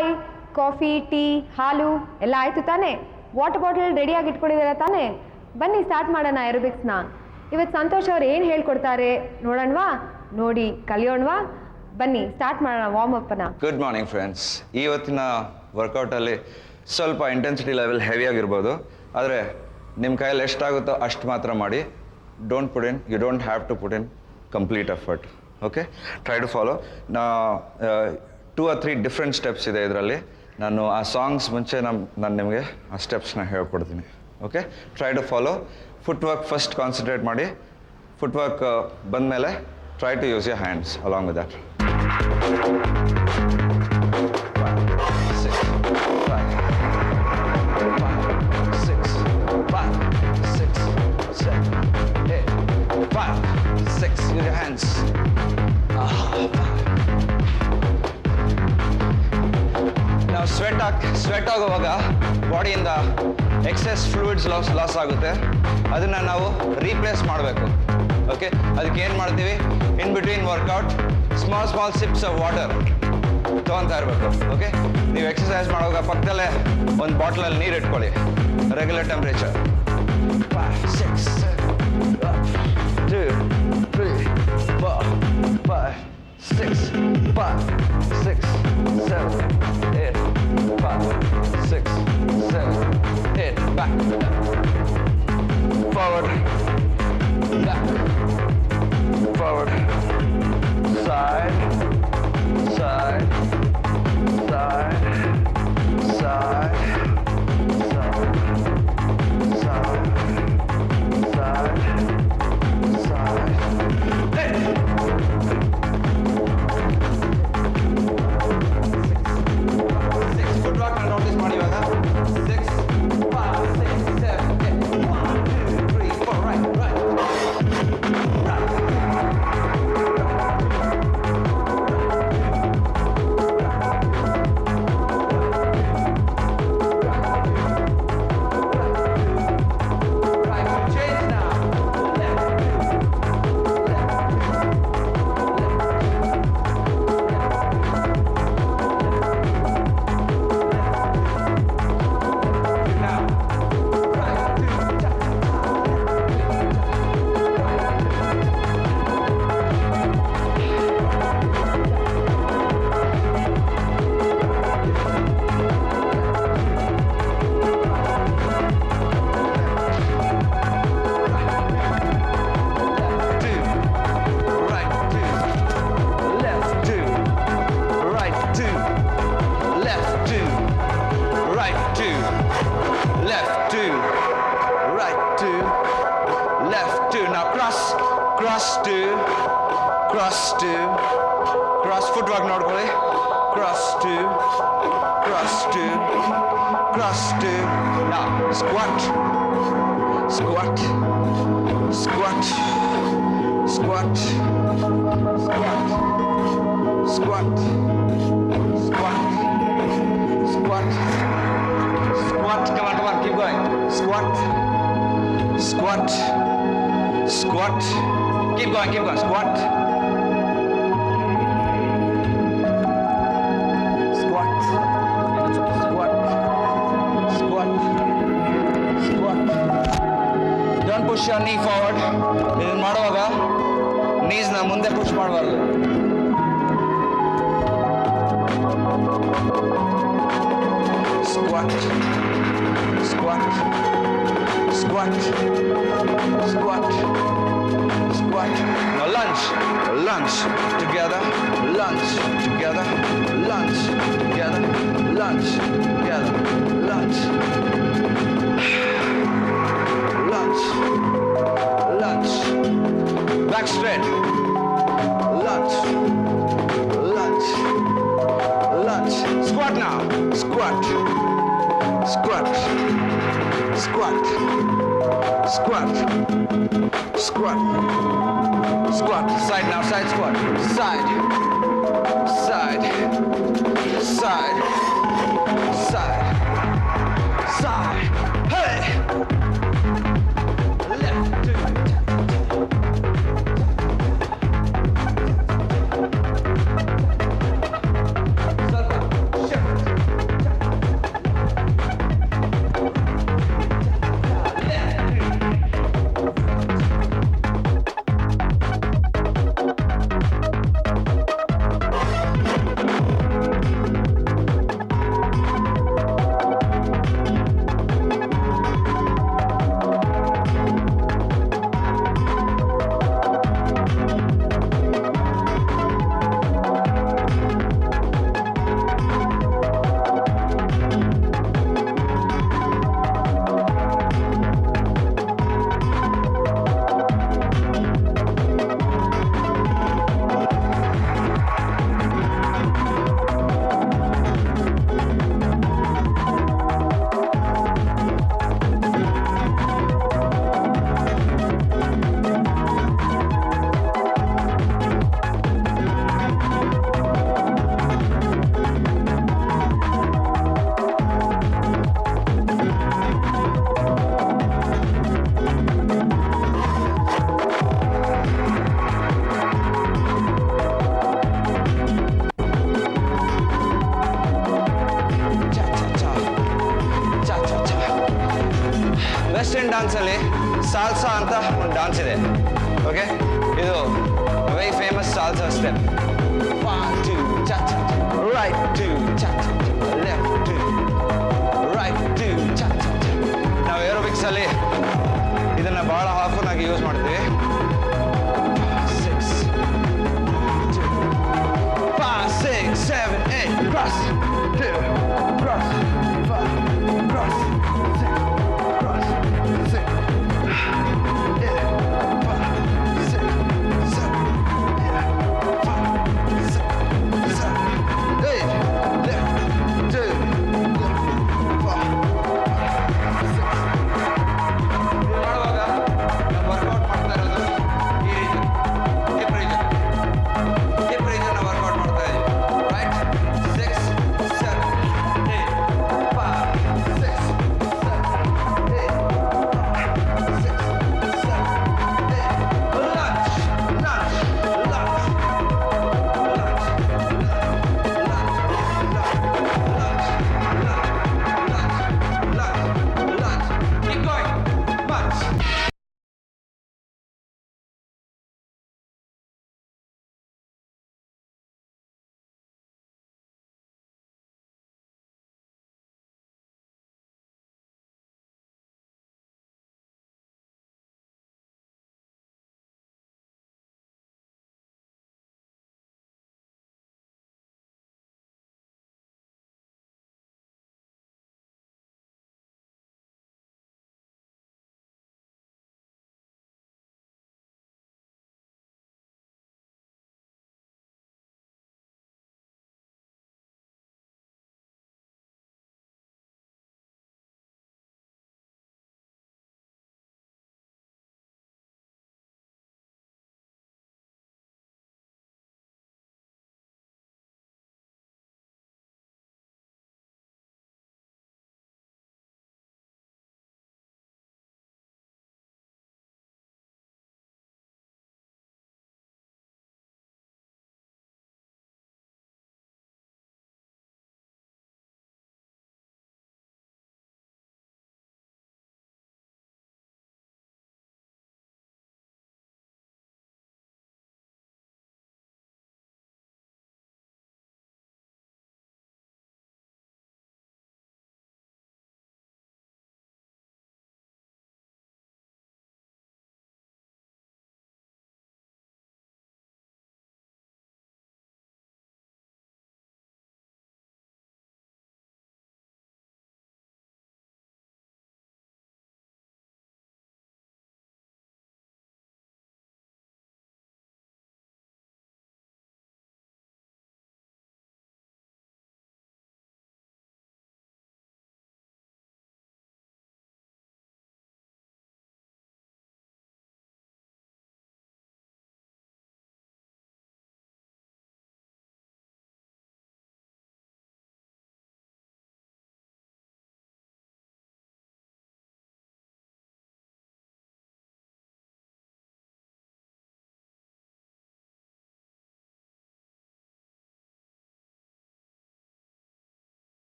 ಚಾಯ್ coffee tea ಹಾಲು ಎಲ್ಲ ಆಯಿತು ತಾನೇ? ವಾಟರ್ ಬಾಟಲ್ ರೆಡಿಯಾಗಿ ಇಟ್ಕೊಂಡಿದ್ದೀರಾ ತಾನೇ? ಬನ್ನಿ ಸ್ಟಾರ್ಟ್ ಮಾಡೋಣ ಏರೋಬಿಕ್ಸ್ನ. ಇವತ್ತು ಸಂತೋಷ್ ಅವ್ರು ಏನು ಹೇಳ್ಕೊಡ್ತಾರೆ ನೋಡೋಣವಾ? ನೋಡಿ ಕಲಿಯೋಣವಾ? ಬನ್ನಿ ಸ್ಟಾರ್ಟ್ ಮಾಡೋಣ ವಾರ್ಮ್ ಅಪ್ನ. Good morning friends. ಇವತ್ತಿನ ವರ್ಕೌಟಲ್ಲಿ ಸ್ವಲ್ಪ ಇಂಟೆನ್ಸಿಟಿ ಲೆವೆಲ್ ಹೆವಿಯಾಗಿರ್ಬೋದು, ಆದರೆ ನಿಮ್ಮ ಕೈಯಲ್ಲಿ ಎಷ್ಟಾಗುತ್ತೋ ಅಷ್ಟು ಮಾತ್ರ ಮಾಡಿ. Don't put in, you don't have to put in complete effort. Okay, try to follow. 2 or 3 different steps ಇದೆ ಇದರಲ್ಲಿ. ನಾನು ಆ ಸಾಂಗ್ಸ್ ಮುಂಚೆ ನಾನು ನಿಮಗೆ ಆ ಸ್ಟೆಪ್ಸ್ನ ಹೇಳ್ಕೊಡ್ತೀನಿ. Okay, try to follow. Foot work first concentrate ಮಾಡಿ. ಫುಟ್ ವರ್ಕ್ ಬಂದಮೇಲೆ try to use your hands along with that. 5, 6, use your hands. ನಾವು ಸ್ವೆಟ್ ಆಗುವಾಗ ಬಾಡಿಯಿಂದ ಎಕ್ಸೆಸ್ ಫ್ಲೂಯಿಡ್ಸ್ ಲಾಸ್ ಆಗುತ್ತೆ. ಅದನ್ನು ನಾವು ರೀಪ್ಲೇಸ್ ಮಾಡಬೇಕು. ಓಕೆ, ಅದಕ್ಕೆ ಏನು ಮಾಡ್ತೀವಿ? In between workout small sips of water ತೊಗೊತಾ ಇರಬೇಕು. ಓಕೆ, ನೀವು ಎಕ್ಸಸೈಸ್ ಮಾಡುವಾಗ ಪಕ್ಕದಲ್ಲೇ ಒಂದು ಬಾಟ್ಲಲ್ಲಿ ನೀರು ಇಟ್ಕೊಳ್ಳಿ, regular temperature. 5, 6, 2, 3, 4, 5, 6, 7, 8, 5, 6, 7, 8. Back, forward, back, forward, side, side, side, side, side, side, side, side. Hey! 6 footwork and notice ಮಾಡಿ ಇವಾಗ. 6, 5, 6, 7, 8. 1, 2, 3, 4. Right. Cross footwork ನೋಡ್ಕೊಳ್ಳಿ. Cross 2, cross 2, cross 2. Now squat, squat, squat, squat, squat, squat, squat, squat, squat. Come on, keep going. Squat, squat, squat. Keep going. Squat. Push your knee forward. ಇದನ್ನು ಮಾಡುವಾಗ ನೀಸ್ನ ಮುಂದೆ push ಮಾಡಬಾರ್ದು. Squat, squat, squat, squat, squat. Now lunge together, lunge together, lunge together, lunge together, lunge. Lunge, back straight, lunge, squat now, squat, squat, squat, squat, squat, squat, side now, side squat, side, side, side, side, side, hey! Shift. ಡಾನ್ಸಲ್ಲಿ salsa ಅಂತ ಒಂದು dance ಇದೆ. Okay, ಇದು very famous salsa step. 1 2 cha cha, right 2 cha cha, left 2 right 2 cha cha. ನಾವು aerobics ಅಲ್ಲಿ ಇದನ್ನ ಬಹಳ often ಆಗಿ ಯೂಸ್ ಮಾಡ್ತೀವಿ. 6 2 5 6 7 8 cross 2 cross 5 cross 6 cross 6 8 5 6 7 8 5 6 7 8 left 2 left 5 6. ಮಾಡುವಾಗ ನಾವು ವರ್ಕೌಟ್ ಮಾಡ್ತಾ ಇರೋದು ಈ ರೀತಿ ಹಿಪ್ ರೀಜನ್ ವರ್ಕೌಟ್ ಮಾಡ್ತಾ ಇದ್ದೀವಿ. Right 6 7 8 5 6 7 8 6 7 8 lunge lunge lunge lunge. Keep going. Punch.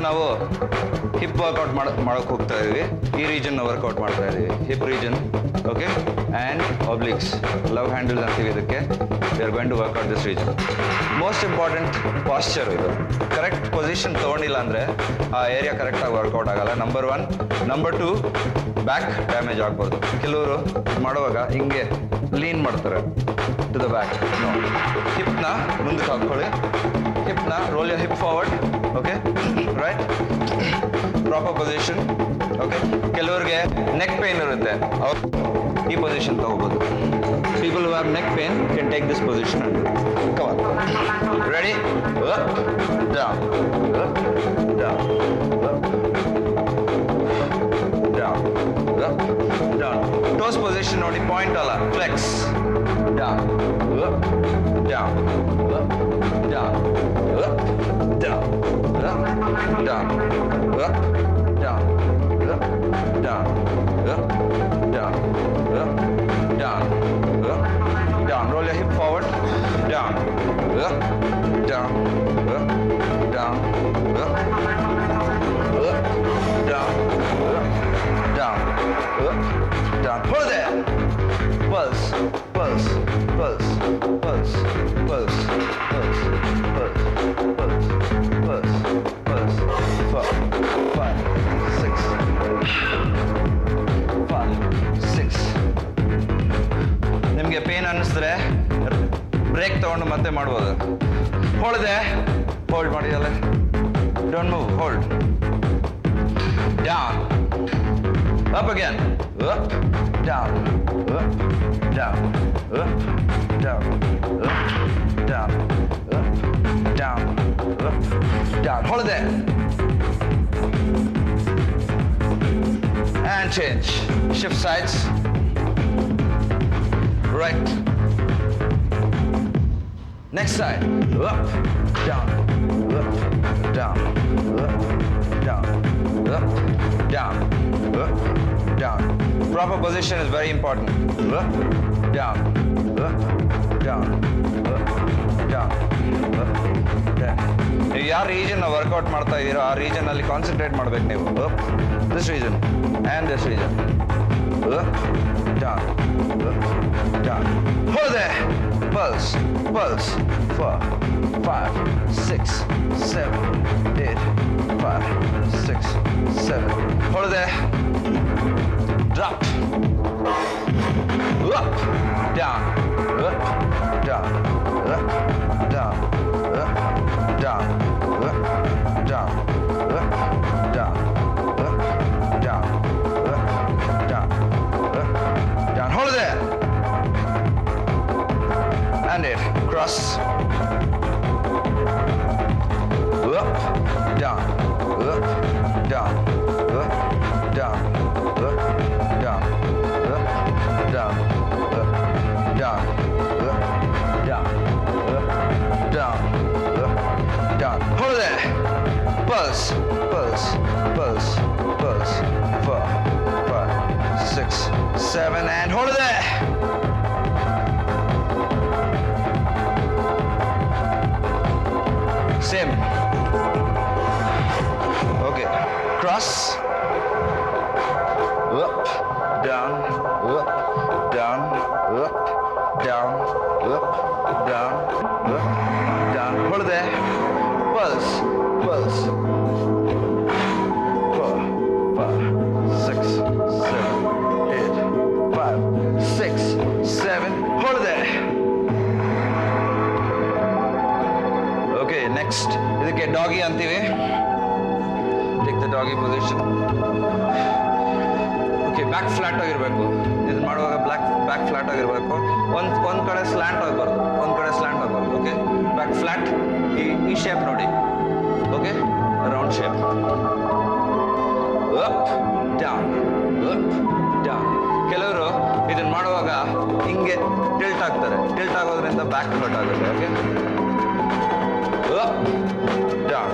ನಾವು ಹಿಪ್ ವರ್ಕೌಟ್ ಮಾಡೋಕೆ ಹೋಗ್ತಾ ಇದೀವಿ. ಈ ರೀಜನ್ ವರ್ಕೌಟ್ ಮಾಡ್ತಾ ಇದೀವಿ, hip region. Okay, and obliques, love handle ಅಂತೀವಿ ಇದಕ್ಕೆ. We are going to workout this region. Most important posture ಇದು. ಕರೆಕ್ಟ್ ಪೊಸಿಷನ್ ತೊಗೊಂಡಿಲ್ಲ ಅಂದರೆ ಆ ಏರಿಯಾ ಕರೆಕ್ಟಾಗಿ ವರ್ಕೌಟ್ ಆಗಲ್ಲ. ನಂಬರ್ 1. ನಂಬರ್ 2, ಬ್ಯಾಕ್ ಡ್ಯಾಮೇಜ್ ಆಗ್ಬೋದು. ಕೆಲವರು ಮಾಡುವಾಗ ಹಿಂಗೆ ಲೀನ್ ಮಾಡ್ತಾರೆ ಟು ದ ಬ್ಯಾಕ್. ಹಿಪ್ನ ಮುಂದಕ್ಕೆ ಹಾಕ್ಕೊಳ್ಳಿ. ಹಿಪ್ನ roll your hip forward. Okay, right, proper position. ಕೆಲವರಿಗೆ ನೆಕ್ ಪೇನ್ ಇರುತ್ತೆ, ಅವ್ರು ಈ ಪೊಸಿಷನ್ ತಗೋಬಹುದು. People who have neck pain, you can take this position and come on. Ready? Up, down, up, down, up, down, up, down. Toes position ನೋಡಿ point ಅಲ್ಲ, flex. Down, up, down, up, down, up, down, up, down, up, down, up, down, up, down, up, down, up, down. Roll your hip forward, down, up, down, up, down, up, up, down, up, down, up, down. Hold there. Pulse, pulse, pulse, pulse, pulse, pulse, pulse, pulse, pulse, pulse. 4, 5, 6, 5, 6. ನಿಮಗೆ pain ಅನ್ನಿಸಿದ್ರೆ break ತಗೊಂಡು ಮತ್ತೆ ಮಾಡ್ಬೋದು. ಹೋಲ್ದೆ, hold ಮಾಡಿ ಅಲ್ಲ, don't move, hold. Down, up again, up, down, up, down, up, down, up, down, up, down, up, down. ಹೋಲ್ದೆ. And change. Shift sides. Right. Next side. Up, down, up, down, up, down, up, down, up, down. Proper position is very important. Up, down, up, down, up, down, up, down. ನೀವು ಯಾವ region workout ಮಾಡ್ತಾ ಇದ್ದೀರೋ ಆ region ಅಲ್ಲಿ concentrate ಮಾಡ್ಬೇಕು ನೀವು. Up, this region and this region. Up, down, up, down. Hold there. Pulse, pulse. 4, 5, 6, 7, 8, 5, 6, 7. Hold there. Drop. Up, down, up, down, up, down, up, down, up, down, up, down, up, down, up, down, up, down. Hold there. And it. Cross. Up, down, up, down, up, down, up, down, up, down, up, down, up, down, up, down, up, down. Hold there. Pulse, pulse, pulse, pulse. 4, 5, 6, 7, and hold there. Same. Okay. Cross. Up, down, up, down, up, down, up, down, up, down. Hold there. Pulse, pulse. 4, 5, 6, 7, 8, 5, 6, 7. Hold there. Okay, next. ಇದಕ್ಕೆ doggy ಅಂತೀವಿ. Take the doggy position. Okay, back flat ಆಗಿರಬೇಕು. ಇದನ್ನ ಮಾಡುವಾಗ back flat ಆಗಿರಬೇಕು. ಒಂದ್ ಕಡೆ slant ಆಗಬಾರ್ದು, ಒಂದ್ ಕಡೆ ಸ್ಲ್ಯಾಂಟ್ ಆಗಬಾರ್ದು. Okay, back flat. ಈ ಶೇಪ್ ನೋಡಿ. Okay, round shape. Up, down, up, down. ಕೆಲವರು ಇದನ್ನ ಮಾಡುವಾಗ ಹಿಂಗೆ ಟಿಲ್ಟ್ ಆಗ್ತಾರೆ. ಟಿಲ್ಟ್ ಆಗೋದ್ರಿಂದ ಬ್ಯಾಕ್ ಹರ್ಟ್ ಆಗುತ್ತೆ. Okay, up, down,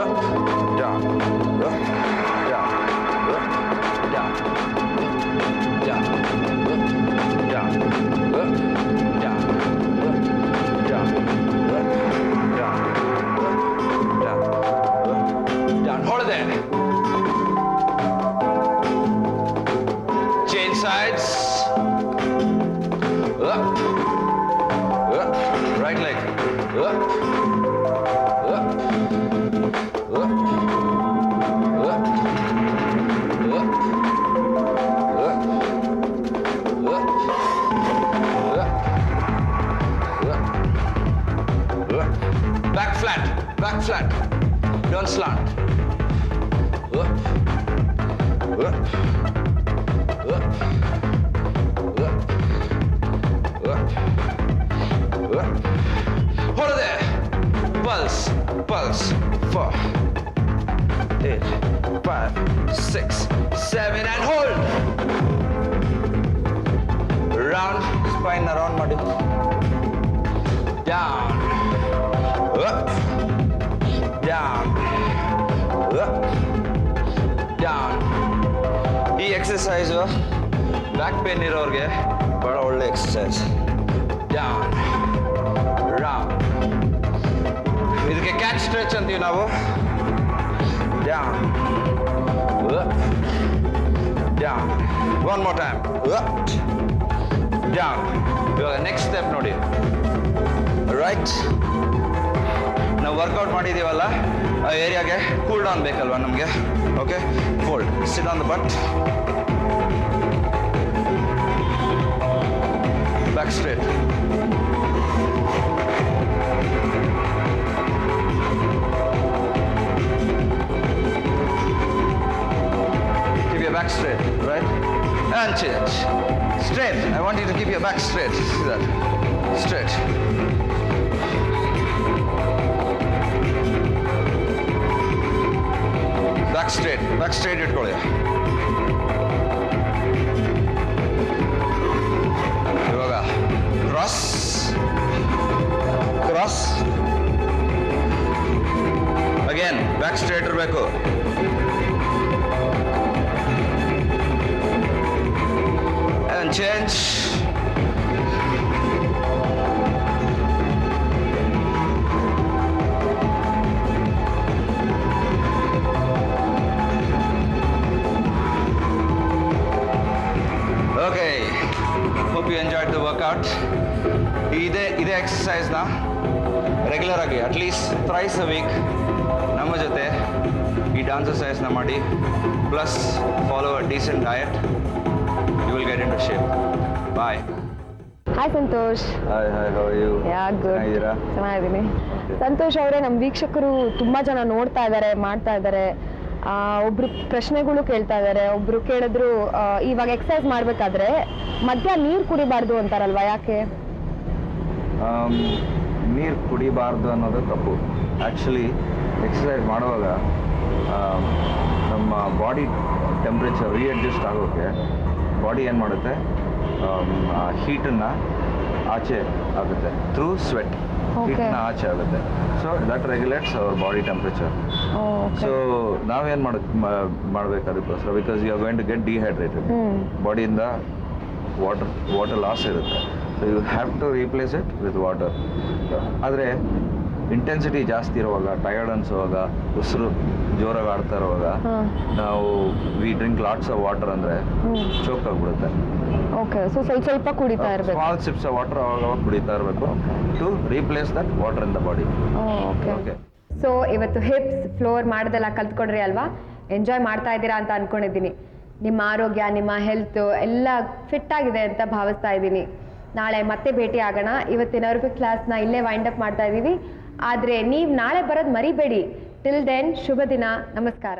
up, down, up, down, up, down, down, up, down, up, down, up, down, up, down, up, down, up, down. Hold there. Change sides. Up, up, right leg, up. Back flat, back flat. Don't slant. Up, up, up, up, up. pulse. 4, 8, 5, 6, 7, and hold. Round, spine around, ಮಾಡಿ. Down, up, down, up, down. ಈ exercise back pain ಇರೋರಿಗೆ ಬಹಳ ಒಳ್ಳೆ exercise. Down, round. ಇದಕ್ಕೆ catch stretch ಅಂತೀವಿ ನಾವು. Down, up, down. One more time. Up, down. ಇವಾಗ next step ನೋಡಿ. ರೈಟ್, ನಾವು ವರ್ಕೌಟ್ ಮಾಡಿದ್ದೀವಲ್ಲ ಆ ಏರಿಯಾಗೆ ಕೂಲ್ ಡೌನ್ ಬೇಕಲ್ವಾ ನಮಗೆ. Okay, fold, sit on the but, back straight. Keep your back straight, right? And change. Straight. I want you to keep your back straight. See that? Straight. Back straight. Back straight ಇಟ್ಕೊಳ್ಳಿ. ಇವಾಗ cross cross. Again back straight ಇರಬೇಕು. And change. Okay, hope you enjoyed the workout. ಇದೇ ಎಕ್ಸಸೈಸ್ನ regular ಆಗಿ at least thrice a week ನಮ್ಮ ಜೊತೆ ಈ dance ಎಕ್ಸಸೈಸ್ನ ಮಾಡಿ, plus follow a decent diet. You will get into shape. Bye. Hi Santosh. Hi, how are you? Good. ಚೆನ್ನಾಗಿದ್ದೀರಾ? ಚೆನ್ನಾಗಿದ್ದೀನಿ. ಸಂತೋಷ್ ಅವರೇ, ನಮ್ಮ ವೀಕ್ಷಕರು ತುಂಬಾ ಜನ ನೋಡ್ತಾ ಇದ್ದಾರೆ, ಮಾಡ್ತಾ ಇದ್ದಾರೆ. ಒಬ್ರು ಪ್ರಶ್ನೆಗಳು ಕೇಳ್ತಾ ಇದ್ದಾರೆ. ಒಬ್ರು ಕೇಳಿದ್ರು, ಇವಾಗ ಎಕ್ಸಸೈಸ್ ಮಾಡ್ಬೇಕಾದ್ರೆ ಮಧ್ಯ ನೀರು ಕುಡಿಬಾರ್ದು ಅಂತಾರಲ್ವಾ, ಯಾಕೆ? ನೀರು ಕುಡಿಬಾರ್ದು ಅನ್ನೋದು ತಪ್ಪು. ಆ್ಯಕ್ಚುಲಿ ಎಕ್ಸಸೈಸ್ ಮಾಡುವಾಗ ನಮ್ಮ ಬಾಡಿ ಟೆಂಪ್ರೇಚರ್ ರೀಅಡ್ಜಸ್ಟ್ ಆಗೋಕ್ಕೆ ಬಾಡಿ ಏನು ಮಾಡುತ್ತೆ, ಹೀಟನ್ನು ಆಚೆ ಆಗುತ್ತೆ ಥ್ರೂ ಸ್ವೆಟ್. ಹೀಟನ್ನ ಆಚೆ ಆಗುತ್ತೆ. So that regulates our body temperature. So ನಾವೇನು ಮಾಡಬೇಕು ಅದಕ್ಕೋಸ್ಕರ, because you are going to get dehydrated. ಬಾಡಿಯಿಂದ ವಾಟರ್ ಲಾಸ್ ಇರುತ್ತೆ. So you have to replace it with water. ಆದರೆ ಇಂಟೆನ್ಸಿಟಿ ಜಾಸ್ತಿ ಇರುವಾಗ, ಟಯರ್ಡ್ ಅನ್ಸುವಾಗ, ಉಸಿರು ಜೋರಾಗಿ ಆಡ್ತಾ ಇರುವಾಗ ನಾವು we drink lots of water ಅಂದರೆ ಚೋಕ್ ಆಗಿಬಿಡುತ್ತೆ. ಓಕೆ, ಸೊ ಸ್ವಲ್ಪ ಕುಡಿತಾ ಇರಬೇಕು. ಸ್ಮಾಲ್ ಸಿಪ್ಸ್ ಆಫ್ ವಾಟರ್ ಅವಾಗ ಕುಡಿತಾ ಇರಬೇಕು to replace that water in the body. Okay. So ಇವತ್ತು ಹಿಪ್ಸ್ ಫ್ಲೋರ್ ಮಾಡೋದೆಲ್ಲ ಕಲ್ತ್ಕೊಂಡ್ರಿ ಅಲ್ವಾ? ಎಂಜಾಯ್ ಮಾಡ್ತಾ ಇದ್ದೀರಾ ಅಂತ ಅನ್ಕೊಂಡಿದ್ದೀನಿ. ನಿಮ್ಮ ಆರೋಗ್ಯ, ನಿಮ್ಮ ಹೆಲ್ತ್ ಎಲ್ಲ ಫಿಟ್ ಆಗಿದೆ ಅಂತ ಭಾವಿಸ್ತಾ ಇದ್ದೀನಿ. ನಾಳೆ ಮತ್ತೆ ಭೇಟಿ ಆಗೋಣ. ಇವತ್ತಿನ ಅರಬಿಕ್ ಕ್ಲಾಸ್ನ ಇಲ್ಲೇ ವೈಂಡ್ ಅಪ್ ಮಾಡ್ತಾ ಇದ್ದೀವಿ. ಆದರೆ ನೀವು ನಾಳೆ ಬರೋದು ಮರಿಬೇಡಿ. ಟಿಲ್ ದೆನ್, ಶುಭ ದಿನ. ನಮಸ್ಕಾರ.